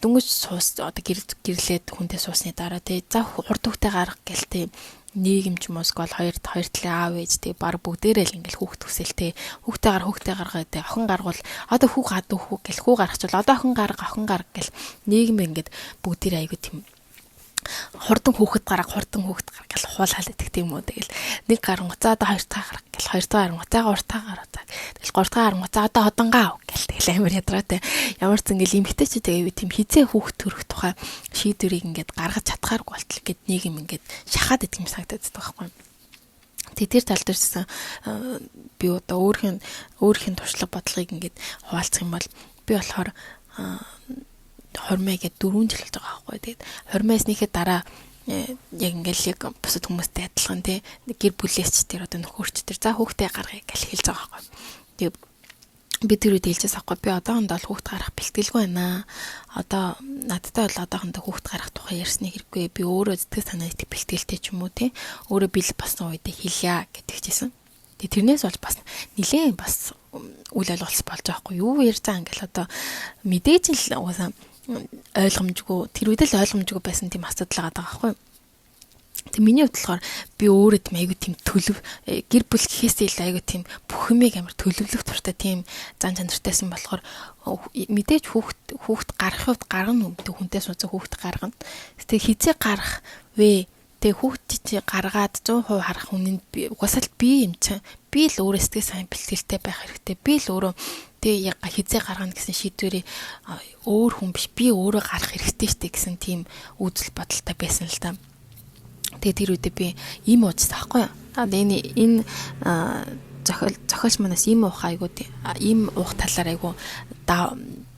дөнгөж суус одоо гэрлээд хүнтэй суусны дараа за хурд хүүхдээ гаргах гэлтэй нийгэм ч юм уу эсвэл хоёр талын аав ээж баг бүгдээрээ л ингээл хүүхд төсөлтэй хүүхдээ гаргаад охин гаргуул одоо хүү гадуу хүү гэл хүү гаргачвал одоо охин гарга гэл нийгэм ингээд бүгдээрээ айгу тийм хурдан хүүхэд гарга гэл хуулаад идэх тийм үү. Тэгэл нэг гарангуцаа одоо хоёр дахь гарга гэл хоёр дахь гарангуцаага урт дахь гарга. Тэгэл гурав дахь гарангуцаа одоо одонгаа гэл тэгэл амар ядраатай. Ямар ч ингээл эмгтээчтэй тийм хизээ хүүхэд төрөх тухай шийдвэрийг ингээд гаргаж чадхааргүй болтол гэд нийгэм ингээд шахаад идэх юм санагдаад байгаа байхгүй. Тэр тал дээрсэн би одоо өөрхийн туршлага бодлогыг ингээд хуваалцах юм бол би болохоор хормоо гэдэг 4 жил болж байгаа байхгүй. Тэгээд хормооснийхээ дараа яг ингээл яг бусад хүмүүстэй адилхан гэр бүлээч тэр одоо нөхөрч тэр за хүүхдээ гаргая гэж хэлж байгаа байхгүй. Тэгээд би тэр үед хэлжээс авахгүй би одоохондоо хүүхд гарах бэлтгэлгүй байна. Одоо надтай бол одоохондоо хүүхд гарах тухай ярьсны хэрэггүй. Би өөрөө сэтгэл санаа их бэлтгэлтэй ч юм уу өөрөө бил басан үедээ хэлье гэдэг чийсэн. Тэгээд тэрнээс болж бас нилээн бас үйл ажиллагаа болж байгаа байхгүй. Юу ярьж байгаа ингээл одоо мэдээж л угаасаа ойлгомжгүй тэр үед л ойлгомжгүй байсан тийм асуудал байгаа байхгүй. Тэг миний хувьд болохоор би өөрөө тийм айгу тийм гэр бүл гэхээсээ ил айгу тийм бүх юмыг амар төлөвлөх туртай тийм зан чанартайсан болохоор мэдээж хүүхд гарах хувьд гаргана үү? Хүнтэй сууцсан хүүхд гаргана. Тэгээ хизээ гарах вэ? Тэгээ хүүхдийг гаргаад 100% харах үнэнд угсаал би юм чинь. Би л өөрөө сэтгэл сайн бэлтгэлтэй байх хэрэгтэй. Би л өөрөө тэгээ хизээ гаргана гэсэн шийдвэрээ өөр хүн биш. Би өөрөө гарах хэрэгтэй штэ гэсэн тийм үзэл бодолтой байсан л та. Тэгээ тэр үедээ би ийм уучсан байхгүй юу? Энэ зохиолч манаас ийм уух айгуу ийм уух талаар айгуу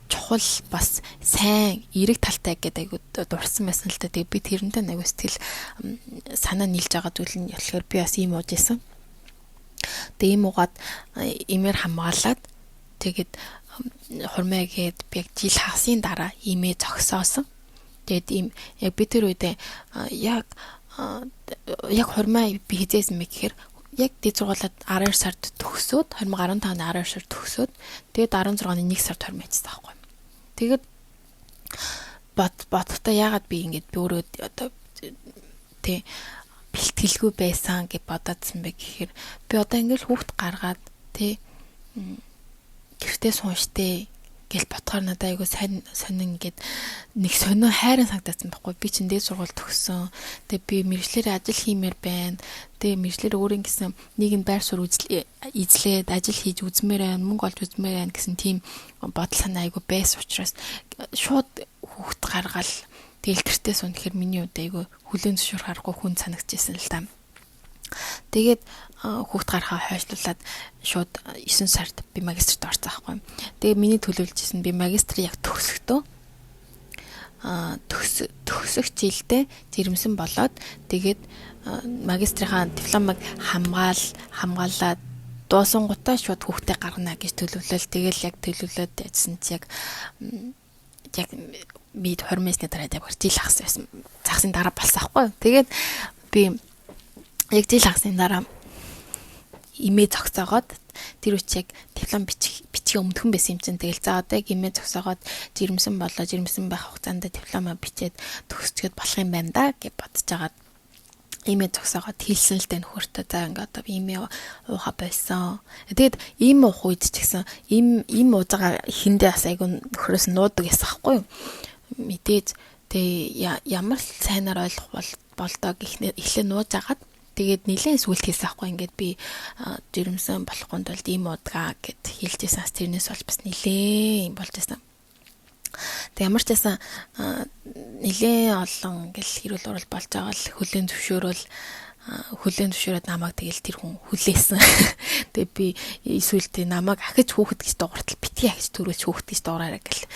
чухал бас сайн эерэг талтай гэдэг айгуу дурсан байсан л та. Тэгээ би тэрнтэй айгуу сэтгэл санаа нийлж байгаа зүйл нь болохоор би бас ийм ууж исэн. Тэгээ ийм уугаад имээр хамгаалаад тэгээд хурмаа гээд би яг жил хагасын дараа имээ зогсоосон. Тэгээд ийм яг би тэр үедээ яг хурмаа би хизээсэн мэ гэхээр яг дэд сургуулаад 12 сард төгсөөд 2015 оны 12 сард төгсөөд тэгээд 16-ны 1 сард хурмаа хийсэн байхгүй. Тэгээд бодтоо яагаад би ингэж би өөрөө одоо тий бэлтгэлгүй байсан гэж бодоодсэн бэ гэхээр би одоо ингэж хүүхд гаргаад тий гэртээ суунштэй гэж бодохоор надад айгу сонин ингээд нэг сонио хайрын санагдсан байхгүй. Би чинь дээд сургууль төгссөн. Тэгээ би мэржлэрээ ажил хиймээр байна. Тэгээ мэржлэр өөрийн гэсэн нийгэм байр суурь эзлээд ажил хийж үзмээр байна, мөнгө олж үзмээр байна гэсэн тийм бодол санаа айгу байсан учраас шууд хүүхд гаргаал тэгэл гэртээ суун гэхээр миний хувьд айгу хүлэн зөвшөөрөх аргагүй хүн санагдчихсэн л та. Тэгээд хүүхд гарахаа хойшлуулад шууд 9 сард би магистрт орсон байхгүй. Тэгээ миний төлөвлөжсэн би магистр яг төгсөхдөө төгсөх жилдээ жирэмсэн болоод тэгээд магистрийнхаа дипломыг хамгаалаад дуусангуудаа шууд хүүхдээ гаргана гэж төлөвлөл. Тэгэл яг төлөвлөд яжсан чи яг бид 20 месний дараа яг жил хагас байсан. Загсын дараа болсон байхгүй. Тэгээд би яг жил хагасны дараа имээ зогсоогоод тэр үчиг яг диплом бичих өмдгөн байсан юм чинь тэгэл за одоо яг имээ зогсоогоод жирэмсэн байх хугацаанд дипломоо бичээд төгсчихэд болох юм байна да гэж бодож агаад имээ зогсоогоод хэлсэн л дээ нөхөртөө за ингээ одоо имээ ууха байсан. Тэгээд им уух үед ч гэсэн им уузгаа эхэндээ бас айгу нөхрөөс нуудаг гэсэн аахгүй юу? Мэдээж тэгээ ямар л сайнаар ойлгох болдог эхлээ нууж агаад тэгээд нилээн сүлт хийсэн аахгүй ингээд би жирэмсэн болохгүй тулд ийм удаа гэд хэлжсэн. Тэрнээс бол бас нилээн болж байсан. Тэг ямар ч байсан нилээн олон ингээл хэрүүл урал болж байгаа л хүлэн зөвшөөрөөд намайг тэгэл тэр хүн хүлээсэн. Тэгээ би эсвэл намайг ахиж хүүхэд гэж дууртал битгий ахиж төрөөч хүүхэд гэж дуураарай гэл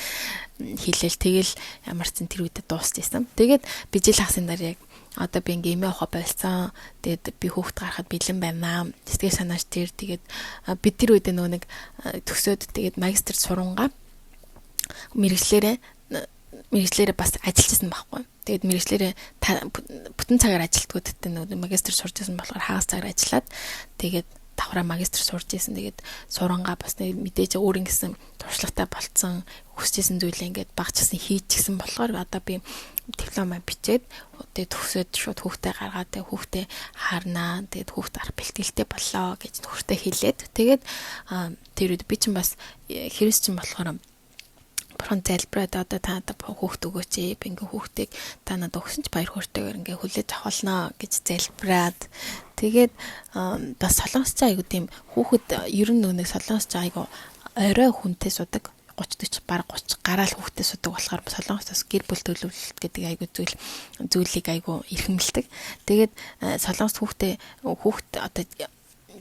хэлээл тэгэл ямар ч зэн тэр үедээ дуусчихсан. Тэгээд би жил хагасны дараа яг одоо би ингээ имээ авах болсон. Тэгээд би хүүхд гарахад бэлэн байна. Сэтгэл санааш тэр тэгээд бид тэр үедээ нөгөө нэг төгсөөд тэгээд магистр сурангаа мэрэгчлэрээ бас ажиллажсэн байхгүй. Тэгээд мэрэгчлэрээ бүтэн цагаар ажилтгууд гэдэг нөгөө магистр сурж байсан болохоор хагас цагаар ажиллаад тэгээд давхраа магистр сурж исэн. Тэгээд сурангаа бас мэдээж өөрийн гэсэн туршлагатай болцсон хүсчихсэн зүйлээ ингээд багчсан хийчихсэн болохоор одоо би дипломаа бичээд тэгээд төгсөөд шууд хүүхдээ гаргаад тэгээд хүүхдээ харнаа. Тэгээд хүүхд арга бэлтгэлтэй боллоо гэж нөхөртөө хэлээд тэгээд тэр үед би чинь бас христчин болохоор бурхан залбираад одоо та надад хүүхд өгөөч. Би ингээ хүүхдийг та надад өгсөн ч баяр хөөртэйгээр ингээ хүлээж авахлнаа гэж залбираад тэгээд бас солонгосч айгу тийм хүүхэд ер нь нэг солонгосч айгу орой хүнтэй судаг 30-40 баг 30 гараал хүүхдэд судаг болохоор солонгосоос гэр бүл төлөвлөлт гэдэг айгу зүйлийг айгу эрхэмлдэг. Тэгээд солонгос хүүхд одоо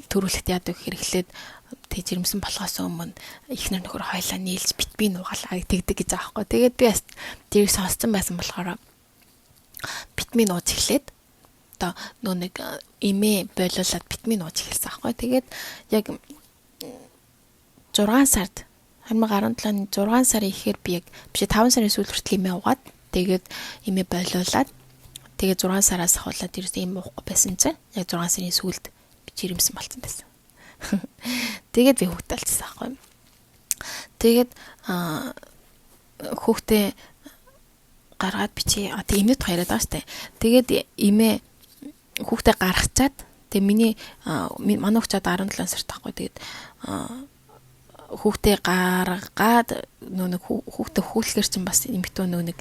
төрүүлэхт яадаг гэхээр эхлээд тэг жирэмсэн болохоос өмнө ихнэр нөхөр хойлоо нийлж битбий нуугаалаа тэгдэг гэж байгаа байхгүй. Тэгээд би бас тэрийг сонссон байсан болохоор битмий нууж эхлээд одоо нөө нэг имээ бойлуулаад битмий нууж эхэлсэн байхгүй. Тэгээд яг 6 сард 2017-ны 6 сарын ихээр би яг биш 5 сарын сүүл хүртэл имээ угаад тэгээд имээ бойлуулаад тэгээд 6 сараас хавуулаад ерөөс имээ уухгүй байсан чинь яг 6 сарын сүүлд би жирэмсэн болсон байсан. Тэгээд би хүүхдээ алцсан байхгүй. Тэгээд хүүхдээ гаргаад бичээ. Тэг имэд хоёроод байгаа штэ. Тэгээд имээ хүүхдээ гаргачаад тэг манай хүүхд 17 сард байхгүй. Тэгээд хүүхдээ гаргаад нэг хүүхдээ хүүлэхэр чинь бас эмэгтэй нэг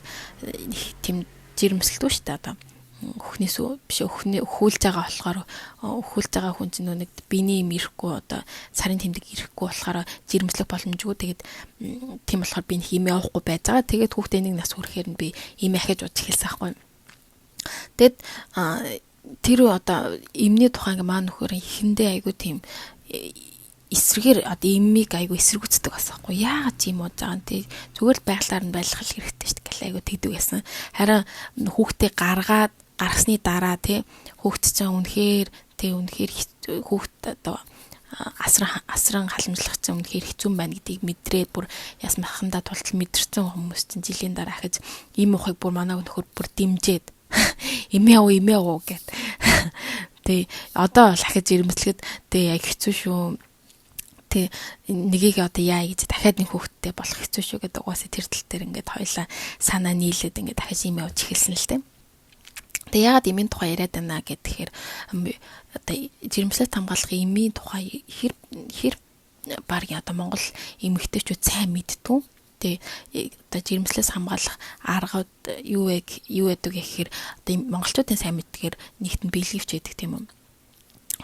тийм жирэмсэлтгүй шүү дээ одоо хөхнээс биш хүүлж байгаа болохоор хүүлж байгаа хүн чинь нэг биений юм ирэхгүй одоо сарын тэмдэг ирэхгүй болохоор жирэмслэх боломжгүй тэгээд тийм болохоор би химээ авахгүй байж байгаа. Тэгээд хүүхдээ нэг нас хүрэхээр нь би имээ ахиж удаж эхэлсэн байхгүй. Тэгэд тэр одоо эмний тухайн маань нөхөр ихэндээ айгу тийм эсрэгээр одоо имийг айгу эсэргүүцдэг басахгүй. Яагаад юм уу заа тий зүгээр л байглаар нь байлгах хэрэгтэй шүү дээ. Айгу тэгдэг байсан. Харин хүүхдээ гаргасны дараа тий хүүхд чинь үнэхээр хүүхд одоо асран халамжлах чинь үнэхээр хэцүү байна гэдгийг мэдрээд бүр яс махандаа тултал мэдэрсэн хүмүүс чинь жилийн дараа ахиж им ухыг бүр манай нөхөр бүр дэмжээд имээ уу гэд. Тэ одоо л ахиж ирмэслэхэд тэ яг хэцүү шүү. Тэ нэгийг одоо яа гэж дахиад нэг хүүхэдтэй болох хэцүү шүү гэдэг угаасаа тэр тал дээр ингээд хоёлаа санаа нийлээд ингээд дахиж имээ авч эхэлсэн л тэ. Тэгээ яагаад имийн тухай яриад байна гэхээр одоо жирэмслэлт хамгаалахын имийн тухай хэр баргийн одоо Монгол эмэгтэйчүүд сайн мэддэг. Тэгээ одоо жирэмслээс хамгаалах аргууд юу гэдэг гэхээр одоо монголчуудын сайн мэддгээр нэгт нь бэлгэвч гэдэг тийм юм.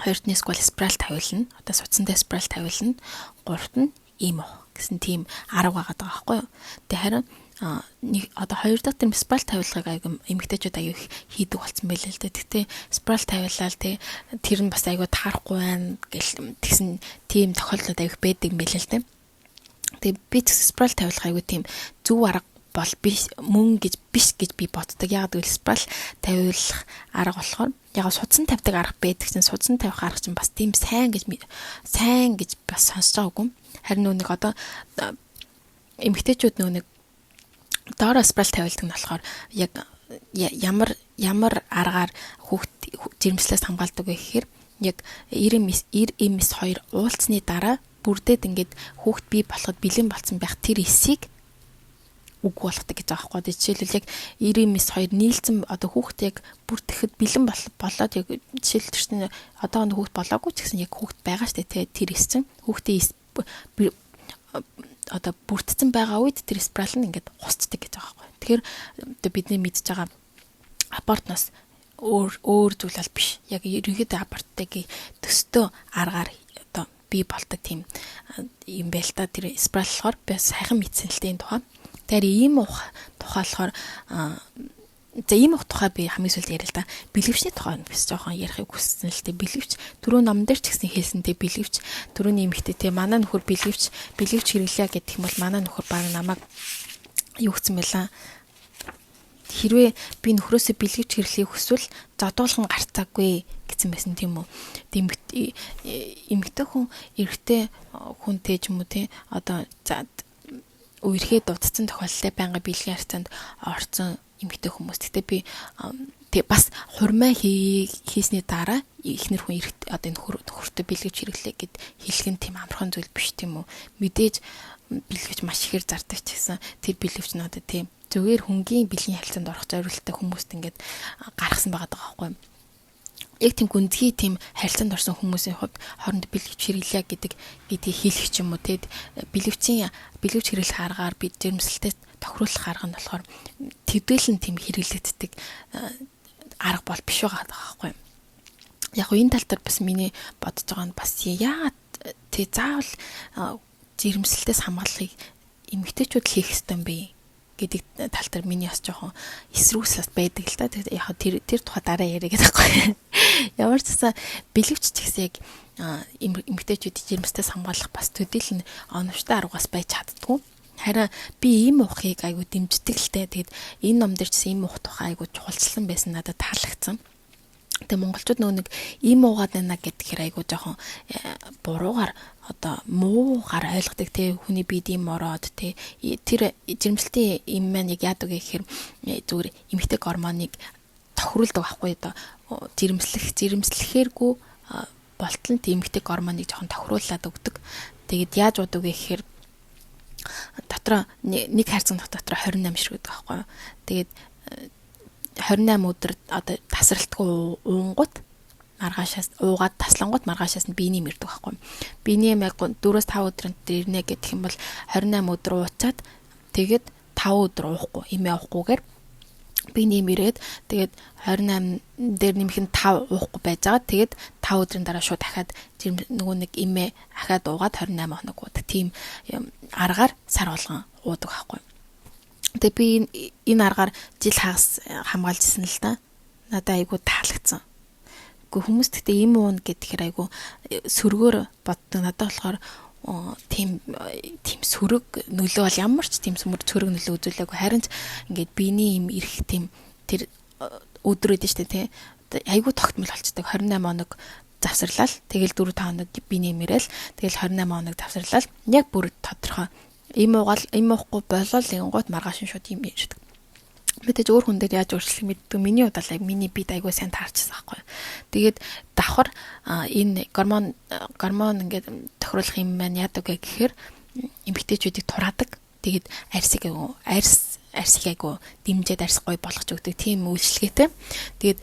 Хоёрт нь сквал спираль тавиулна. Одоо суцсантай спираль тавиулна. Гуравт нь им гэсэн тийм арга байгаа байхгүй юу. Тэгээ харин нэг одоо хоёр дахь тэр спираль тавилгыг аягүй эмэгтэйчүүд аягүй хийдэг болсон байлээ л дээ. Тэгтээ спираль тавилаад тэр нь бас аягүй таарахгүй байна гэл тэгсэн тийм тохиолдол аягүй байдаг юм байлээ л дээ. Тэгээ би спираль тавилга аягүй тийм зөв арга бол биш мөн гэж биш гэж би боддог. Яг гэвэл спираль тавиулах арга болохоор яг судсан тавьдаг арга байдаг чинь судсан тавих арга чинь бас тийм сайн гэж бас сонсож байгаагүй. Харин нэг одоо эмэгтэйчүүд нэг доороо спираль тавилдаг нь болохоор яг ямар аргаар хүүхд жирэмслээс хамгаалдаг вэ гэхээр яг 90-2 уулзсны дараа бүрдээд ингээд хүүхд бий болоход бэлэн болсон байх тэр эсийг үгүй болгодог гэж байгаа байхгүй. Жишээлбэл яг 90-2 нийлцэн одоо хүүхд яг бүрдэхэд бэлэн болоод яг жишээлбэл чинь одоо хүүхд болоогүй ч гэсэн яг хүүхд байгаа штэ тэр эс чинь хүүхдийн одоо бүрдсэн байгаа үед тэр спираль нь ингээд хусцдаг гэж байгаа байхгүй. Тэгэхээр одоо бидний мэдж байгаа абортноос өөр зүйл аль биш. Яг ерөнхийдөө абортыг төстөө аргаар одоо бий болдог тийм юм байл та тэр спираль болохоор би сайхан мэдсэн л дээ энэ тухай. Тэр ийм тухай болохоор ийм тухай би хамгийн сүүлд яриа л да. Бэлгэвчний тухай бас жоохон ярихыг хүссэн л дээ. Бэлгэвч түрүү номдэр ч гэсэн хэлсэнтэй бэлгэвч түрүүний эмэгтэй те манай нөхөр бэлгэвч хэрэглэе гэдэг юм бол манай нөхөр баг намайг юу гэсэн байлаа. Хэрвээ би нөхрөөсөө бэлгэвч хэрэглэхийг хүсвэл зодуулган гарцаагүй гэсэн байсан тийм үү. Эмэгтэй хүн эрэгтэй хүнтэй ч юм уу те одоо үерхээ дутцсан тохиолдолд байнга бэлгийн харьцаанд орсон эмэгтэй хүмүүс. Гэтэ би бас хурмаа хийсний дараа ихнэр хүн одоо энэ нөхөртөө бэлгэвч хэрэглэе гэд хэлэх нь тийм амархан зүйл биш тийм үү. Мэдээж бэлгэвч маш ихээр зардаг ч гэсэн тэр бэлгэвч нь одоо тийм зүгээр хөнгийн бэлгийн харьцаанд орох зорилттой хүмүүст ингээд гаргасан байгаа байхгүй юм. Яг тийм гүнзгий тийм харилцаанд орсон хүмүүсийн хувьд хооронд бэлгэвч хэрэглэе гэдгийг хэлэх ч юм уу те бэлгэвч хэрэглэх аргаар бид жирэмслэлтэд тохируулах арга нь болохоор төдийлөн тийм хэрэглэгддэг арга бол биш байгаа байхгүй юм. Яг энэ тал дээр бас миний бодож байгаа нь бас яагаад тий заавал жирэмслэлтээс хамгаалахыг эмэгтэйчүүд хийх ёстой юм бэ гэдэг тал дээр миний бас жоохон эсрүүслэс байдаг л да. Яг тэр тухай дараа яриа гэдэг байхгүй. Ямар ч гэсэн бэлгэвч ч гэсэн яг эмэгтэйчүүдийн жирэмслэлтээс хамгаалах бас төдийлөн оновчтой аргаас байж чаддгүй. Харин би ийм ухыг айгу дэмждэг л те. Тэгэд энэ ном дээр ч ийм ух тухай айгу чухалчлан байсан надад таалагдсан. Тэгээ монголчууд нэг ийм уугаад байна гэдгээр айгу жоохон буруугаар одоо муугаар ойлгодог те. Хүний биед ийм ороод те. Тэр жирэмслэлтийн юм маань яг яадаг гэхээр зүгээр эмэгтэй гормоныг тохируулдаг байхгүй одоо жирэмслэхээргүй болтол нь эмэгтэй гормоныг жоохон тохируулаад өгдөг. Тэгээд яаж удаг гэхээр дотроо нэг хайрцаг дотроо 28 ширхэг гэдэг байхгүй юу. Тэгээд 28 өдөр одоо тасралтгүй уунгууд маргаашаас уугаад таслангууд маргаашаас нь биений мэрдэг байхгүй. Биений яг 4-5 өдрөнд ирнэ гэх юм бол 28 өдөр уучаад тэгээд 5 өдөр уухгүй, имээ уухгүйгээр биений мэрээд тэгээд 28 дээр нэмэх нь 5 уухгүй байж байгаа. Тэгээд 5 өдрийн дараа шууд дахиад нөгөө нэг имээ ахаад уугаад 28 хоног уудаг. Тийм аргаар сар болгон уудаг байхгүй. Тэгээ би энэ аргаар жил хагас хамгаалж ирсэн л да. Надад айгу таалагдсан. Гэхдээ хүмүүс гэхдээ им уун гэхээр айгу сөргөөр боддог. Надад болохоор тийм сөрөг нөлөө бол ямар ч тийм сөрөг нөлөө үзүүлээгүй. Харин ч ингээд биений им ирэх тийм тэр өдөр өдөө штэ тий. Айгу тогтмол болцдог. 28 хоног завсарлал. Тэгэл 4-5 хоног биений им ирээл. Тэгэл 28 хоног завсарлал. Яг бүр тодорхой. Им уухгүй болол ингууд маргааш шууд им ирдэг. Мэдээж өөр хүн дээр яаж өөрчлөх мэддэг. Миний хувьд л миний бид айгуу сайн таарчихсан байхгүй. Тэгээд давхар энэ гормон ингээд тохируулах юм маань яадаг гэхээр эмэгтэйчүүдийг тураадаг. Тэгээд арсыг айгуу дэмжиж арс гоё болгож өгдөг. Тийм үйлчлэгээтэй. Тэгээд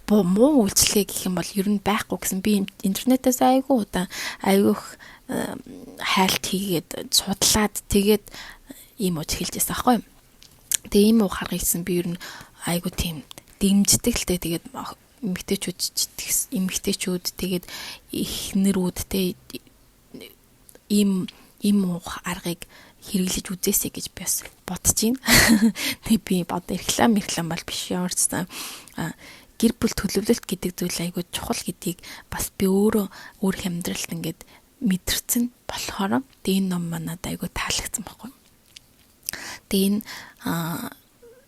муу үйлчлэгээ гэх юм бол ер нь байхгүй гэсэн би интернетээс айгуу удаан айгуух хайлт хийгээд судлаад тэгээд ийм ууж хэлжсэн аахгүй. Тэгээ ийм уу харгалсан би ер нь айгуу тийм дэмждэг л дээ. Тэгээд эмэгтэйчүүд тэгээд эхнэрүүдтэй ийм уу аргыг хэрэглэж үзээсэй гэж би бас бодож байна. Тэгээ би реклам бол биш ямарчсан гэр бүл төлөвлөлт гэдэг зүйл айгуу чухал гэдгийг бас би өөр амьдралд ингээд мэдэрсэн болохоор энэ ном манад айгуу таалагдсан байхгүй. Тэгээ энэ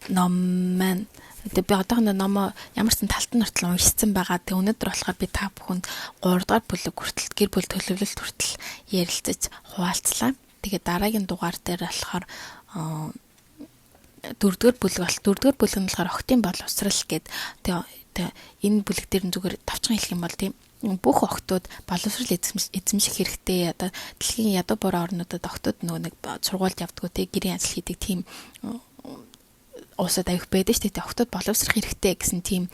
ном маань би одоохондоо номоо ямар ч талтан нортол уншсан байгаа. Тэгээ өнөөдөр болохоор би та бүхэнд 3 дугаар бүлэг хүртэл гэр бүл төлөвлөлт хүртэл ярилцаж хуваалцлаа. Тэгээ дараагийн дугаар дээр болохоор 4-р бүлэг нь болохоор охтын боловсрал гэдэг. Тэгээ энэ бүлэг дээр нь зүгээр товчхон хэлэх юм бол тийм бүх охтууд боловсрал эзэмших хэрэгтэй. Одоо дэлхийн ядуу буруу орнуудад охтууд нөгөө нэг сургуульд явдггүй те гэрийн ажил хийдэг тийм уусад авих байдаг шүү дээ. Охтууд боловсрох хэрэгтэй гэсэн тийм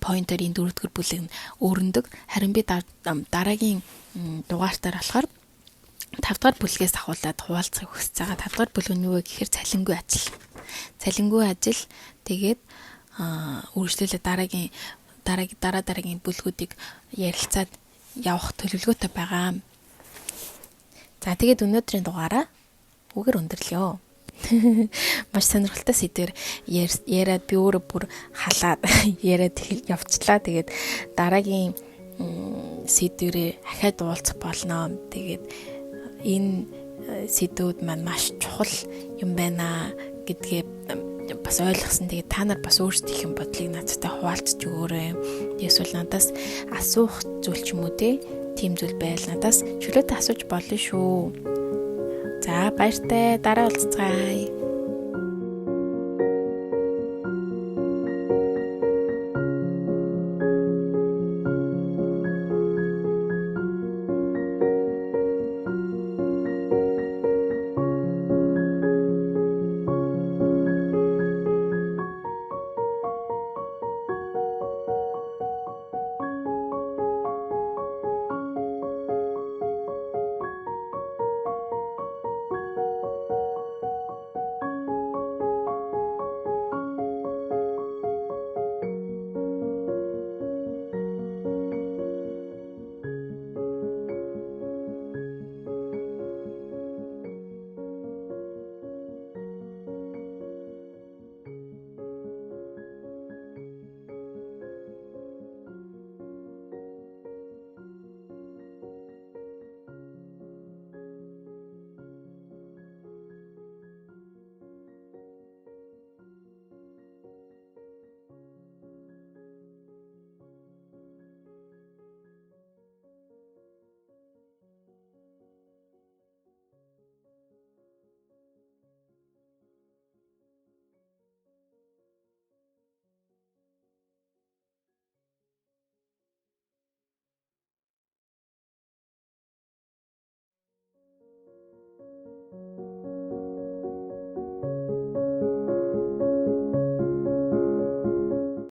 поинтоор энэ 4-р бүлэг нь өрнөдөг. Харин би дараагийн дугаартаар болохоор 5-р бүлгээс ахуулаад хуваалцахыг хүсэж байгаа. 5-р бүлэг нь юу вэ гэхээр цалингүй ажил. Цалингүй ажил тэгээд үргэлжлүүлээ дараагийн бүлгүүдийг ярилцаад явах төлөвлөгөөтэй байгаа. За тэгээд өнөөдрийн дугаараа үгээр өндөрлөө. Маш сонирхолтой сэдвэр яриад би өөрөө бүр халаад яриад явцлаа. Тэгээд дараагийн сэдвэрээ ахаад уулзах болно. Тэгээд энэ сэдвүүд маань маш чухал юм байна гэдгээ бас ойлгосон. Тэгээд та нар бас өөрсдөө их юм бодлыг надтай хуваалцж өгөөрэй. Эсвэл надаас асуух зүйл ч юм уу тийм зүйл байл надаас чөлөөтэй асууж болно шүү. За баяртай, дараа уулзцгаая.